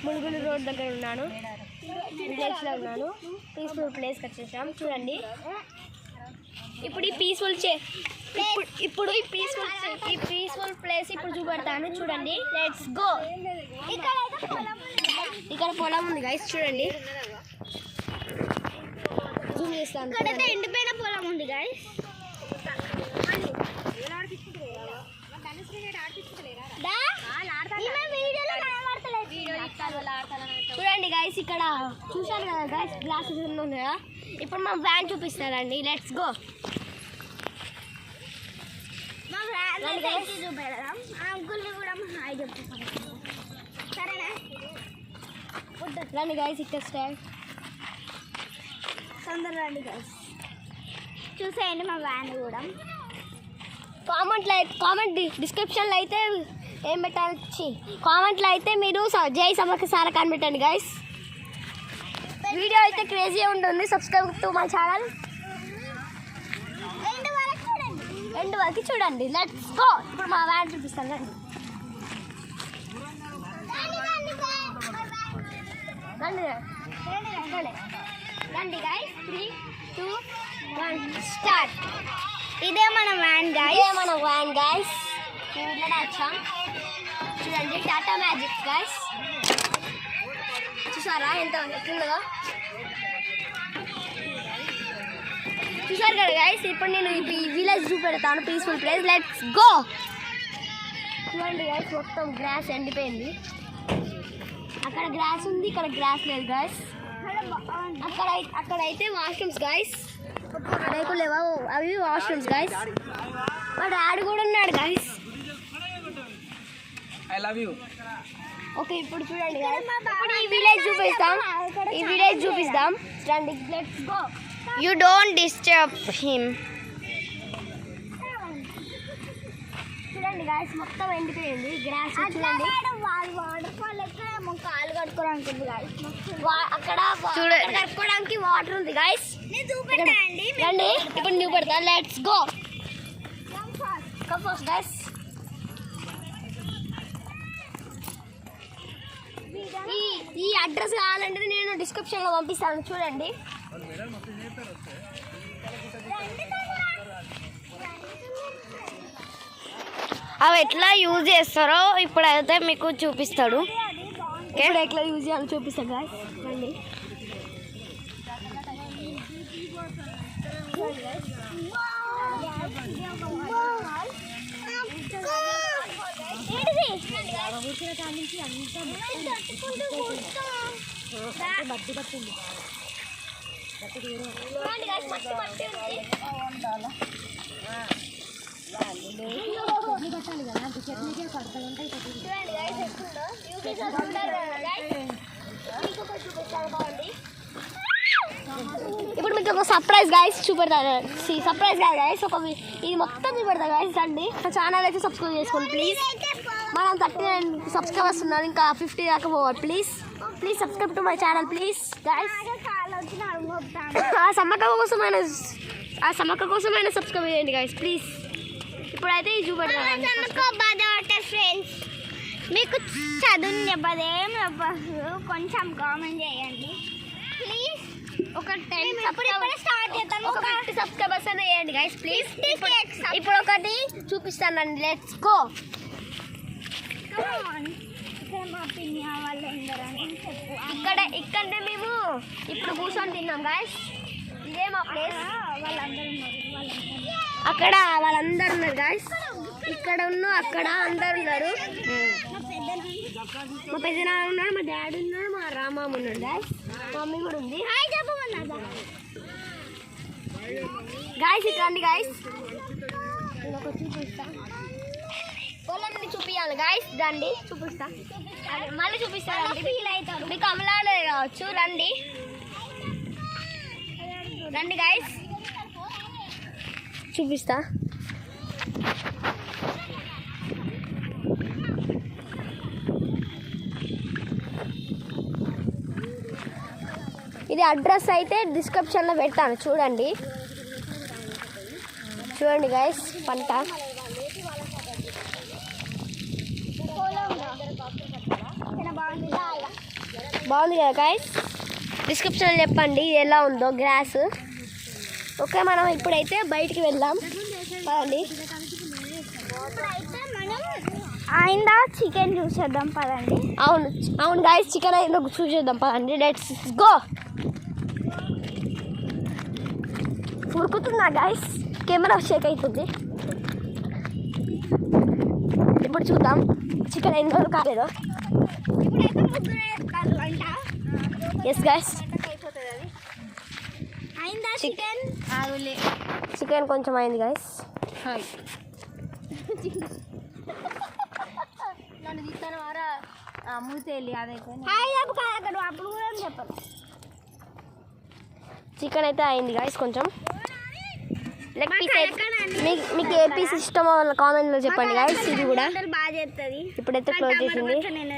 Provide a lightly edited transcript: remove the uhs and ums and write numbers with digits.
ములుగులు road దగ్గర ఉన్నాను, విలేజ్లో ఉన్నాను. పీస్ఫుల్ ప్లేస్కి వచ్చేసాం చూడండి. ఇప్పుడు ఈ పీస్ఫుల్ ప్లేస్ ఇప్పుడు చూపెడతాను చూడండి. Let's go. ఇక్కడ పొలం ఉంది గైస్ చూడండి, జూమ్ చేస్తాను. ఇక్కడైతే ఎండిపోయిన పొలం ఉంది గైస్. చూడండి గైస్, ఇక్కడ చూసాను కదా గైస్, గ్లాసెస్ ఉన్నాయి కదా. ఇప్పుడు మా వ్యాన్ చూపిస్తారండి. Let's go. చూపెడదాం. అంకుల్ని కూడా హాయ్ చెప్తాం సరేనా. రండి గైస్, ఇక్కడ స్టార్ట్. తొందర రండి గైస్, చూసేయండి మా వ్యాన్ కూడా. కామెంట్ డిస్క్రిప్షన్లో అయితే ఏం పెట్టాలి, కామెంట్లో అయితే మీరు జై సమ్మక్క సారక్క అని పెట్టండి గైస్. వీడియో అయితే క్రేజీ ఉంటుంది. Subscribe to my channel. End వరకు చూడండి. Let's go. ఇప్పుడు మా వ్యాన్ చూపిస్తాను రండి. రండి గైస్, 3, 2, 1 స్టార్ట్. ఇదే మన వ్యాన్ గైస్. చూడండి, టాటా మ్యాజిక్ గైస్. చూసారా ఎంత ఎట్లుందో, చూసారు కదా గైస్. ఇప్పుడు నేను ఈ విలేజ్ చూపెడతాను, పీస్ఫుల్ ప్లేస్. Let's go. చూడండి గైస్, మొత్తం గ్రాస్ ఎండిపోయింది. అక్కడ గ్రాస్ ఉంది, ఇక్కడ గ్రాస్ లేదు గైస్. అక్కడైతే వాష్రూమ్స్ గైస్, లేవా అవి వాష్రూమ్స్ గైస్. మా డాడీ కూడా ఉన్నాడు guys. I love you. Okay, ఇప్పుడు చూడండి గైస్, ఇప్పుడు ఈ విలేజ్ చూపిస్తాం రండి. Let's go. You don't disturb him. చూడండి గైస్, మొత్తం ఎండిపోయింది గ్రాస్. చూడండి, కాలు కట్టుకోవడానికి ఉంది గైస్. అక్కడ కట్టుకోవడానికి వాటర్ ఉంది గైస్. రండి, ఇప్పుడు నువ్వు పెడతా. Let's go. Come first guys. ఈ అడ్రస్ కావాలంటే నేను డిస్క్రిప్షన్లో పంపిస్తాను చూడండి. అవి ఎట్లా యూజ్ చేస్తారో ఇప్పుడైతే మీకు చూపిస్తాడు. ఎట్లా యూజ్ చేయాలో చూపిస్తాను గైస్. రండి. ఇప్పుడు మీకు ఒక సర్ప్రైజ్ గైస్ చూపెడతాను. సర్ప్రైజ్ కాదు గైస్, ఇది మొత్తం చూపెడతా గైస్. రండి, మా ఛానల్ అయితే సబ్స్క్రైబ్ చేసుకోండి ప్లీజ్. మనం 39 సబ్స్క్రైబర్స్ ఉన్నారు, ఇంకా 50 దాకా పోవాలి. Please subscribe to my channel please guys. ఆ సమ్మక్క కోసమైనా సబ్స్క్రైబ్ చేయండి గైస్ ప్లీజ్. ఇప్పుడైతే ఇది చూపెడతాను. ఫ్రెండ్స్, మీకు చదువు చెప్పదు, ఏం చెప్పదు, కొంచెం కామెంట్ చేయండి ప్లీజ్. ఒక 10 సబ్స్క్రైబర్స్ అనేది చేయండి గైస్ ప్లీజ్. ఇప్పుడు ఒకటి చూపిస్తానండి. Let's go. ఇక్కడనే మేము ఇప్పుడు కూర్చొని తిన్నాం గైస్. ఇదే మా ప్లేస్. అక్కడ వాళ్ళందరూ ఉన్నారు గైస్. ఇక్కడ అక్కడ అందరు ఉన్నారు. మా పెద్దనాన్న ఉన్నాడు, మా డాడీ ఉన్నాడు, మా రామమ్మ ఉన్నాడు గైస్. మా మమ్మీ కూడా ఉంది. హాయ్ చెప్పమన్నా గైస్. ఇక్కడ రండి గైస్, చూపిస్తా. పొలంని చూపించాలి గైస్. రండి చూపిస్తా, మళ్ళీ చూపిస్తాను. ఫీల్ అవుతారు, మీకు అమలాడే కావచ్చు. రండి గైస్, చూపిస్తా. ఇది అడ్రస్ అయితే డిస్క్రిప్షన్లో పెడతాను చూడండి. గైస్, పంట బాగుంది కదా గైస్, డిస్క్రిప్షన్లో చెప్పండి ఇది ఎలా ఉందో గ్రాస్. ఓకే మనం ఇప్పుడైతే బయటికి వెళ్దాం పదండి. అయిందా చికెన్ చూసేద్దాం పదండి. అవును అవును గైస్, చికెన్ అయిందో చూసేద్దాం పదండి. Let's go. ఉరుకుతుందా గైస్, కెమెరా షేక్ అవుతుంది. ఇప్పుడు చూద్దాం చికెన్ అయిందో కాలేదో. ఎస్ గైస్, అయిందా చికెన్? చికెన్ కొంచెం అయింది గైస్. నన్ను తీస్తాను వారా మూతేళ్ళి అదైతే అప్పుడు కూడా చెప్పాలి. చికెన్ అయితే అయింది గైస్ కొంచెం. లెగ్ పీస్ మీకు ఏ పీస్ ఇష్టమో కామెంట్లో చెప్పండి గైస్. ఇది కూడా బాగా చేస్తుంది. ఇప్పుడైతే క్లోజ్ చేసింది. నేను